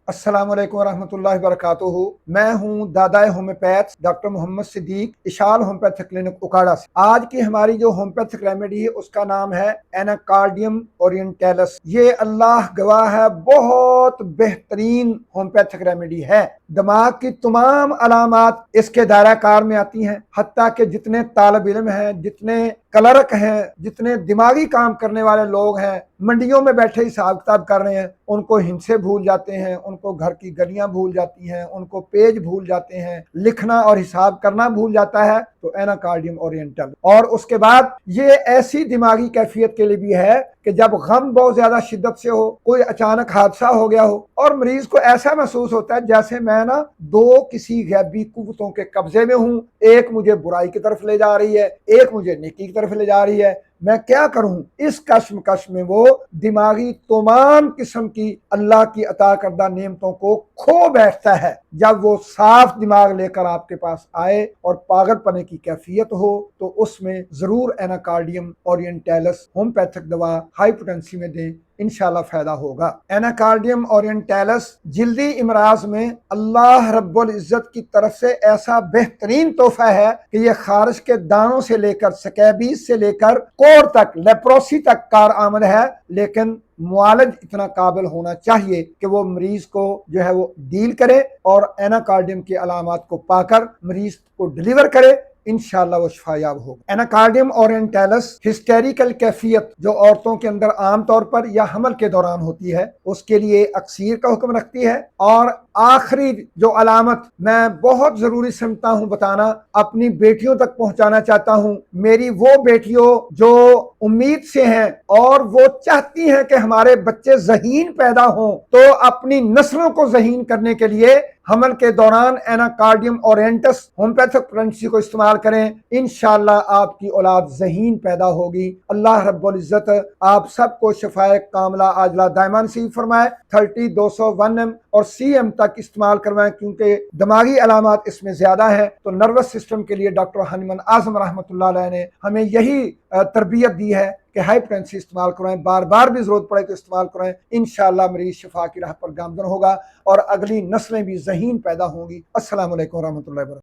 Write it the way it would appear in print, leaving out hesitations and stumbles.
अस्सलाम वालेकुम रहमतुल्लाहि वबरकातुहू। मैं हूँ दादा homeopath doctor Mohammad Siddiq, Ishal homeopathic clinic Ukada से। आज की हमारी जो होम्योपैथिक रेमेडी है उसका नाम है एनाकार्डियम ओरिएंटैलिस। ये अल्लाह गवाह है बहुत बेहतरीन होम्योपैथिक रेमेडी है। दिमाग की तमाम अलामात इसके दायरा कार में आती हैं, हत्ता कि जितने तालिब इल्म हैं, जितने क्लर्क हैं, जितने दिमागी काम करने वाले लोग हैं, मंडियों में बैठे हिसाब किताब कर रहे हैं, उनको हिंसे भूल जाते हैं, उनको घर की गलियां भूल जाती हैं, उनको पेज भूल जाते हैं, लिखना और हिसाब करना भूल जाता है। तो एनाकार्डियम ओरिएंटल, और उसके बाद ये ऐसी दिमागी कैफियत के लिए भी है कि जब गम बहुत ज्यादा शिद्दत से हो, कोई अचानक हादसा हो गया हो और मरीज को ऐसा महसूस होता है जैसे मैं ना दो किसी गैबी कुव्वतों के कब्जे में हूं, एक मुझे बुराई की तरफ ले जा रही है, एक मुझे नेकी की तरफ ले जा रही है, मैं क्या करूं। इस कश्मकश में वो दिमागी तमाम किस्म की अल्लाह की अता करदा नेमतों को खो बैठता है। जब वो साफ दिमाग लेकर आपके पास आए और पागलपने की कैफियत हो तो उसमें जरूर एनाकार्डियम ओरिएंटैलिस होम्योपैथिक दवा हाई पोटेंसी में दें, इंशाल्लाह फायदा होगा। एनाकार्डियम ओरिएंटैलिस जिल्दी इमराज में अल्लाह रब्बुल इज्जत की तरफ से ऐसा बेहतरीन तोहफा है कि ये खारिश के दानों से लेकर स्कैबीज से लेकर कोर तक, लेप्रोसी तक कार आमद है। लेकिन मुआलज इतना काबिल होना चाहिए कि वो मरीज को जो है वो डील करे और एनाकार्डियम की अलामात को पाकर मरीज को डिलीवर करे। इंशाअल्लाह वो शफायाब होगा। एनाकार्डियम ओरिएंटैलिस हिस्टेरिकल कैफियत जो औरतों के अंदर आम तौर पर या हमल के दौरान होती है उसके लिए अक्सीर का हुक्म रखती है। और आखिरी जो अलामत मैं बहुत जरूरी समझता हूं बताना, अपनी बेटियों तक पहुंचाना चाहता हूं, मेरी वो बेटियों जो उम्मीद से हैं और वो चाहती हैं कि हमारे बच्चे ज़हीन पैदा हों, तो अपनी नस्लों को ज़हीन करने के लिए हमल के दौरान एनाकार्डियम ओरिएंटस होम्योपैथिक पोटेंसी को इस्तेमाल करें। इंशाअल्लाह आपकी औलाद ज़हीन पैदा होगी। अल्लाह रब्बुल इज्जत आप सबको शफाए कामला आजला दायमा नसीब फरमाए। 30-201 और CM तक इस्तेमाल करवाएं, क्योंकि दिमागी अलामात इसमें ज्यादा है। तो नर्वस सिस्टम के लिए डॉक्टर हनीमन आजम रहमतुल्लाह अलैह ने हमें यही तरबियत दी है कि हाई पोटेंसी इस्तेमाल करवाएं, बार बार भी जरूरत पड़े तो इस्तेमाल करवाएं। इंशाअल्लाह मरीज शिफा की राह पर गामजन होगा और अगली नस्लें भी ज़हीन पैदा होंगी। अस्सलाम वालेकुम रहमतुल्लाहि व बरकातहू।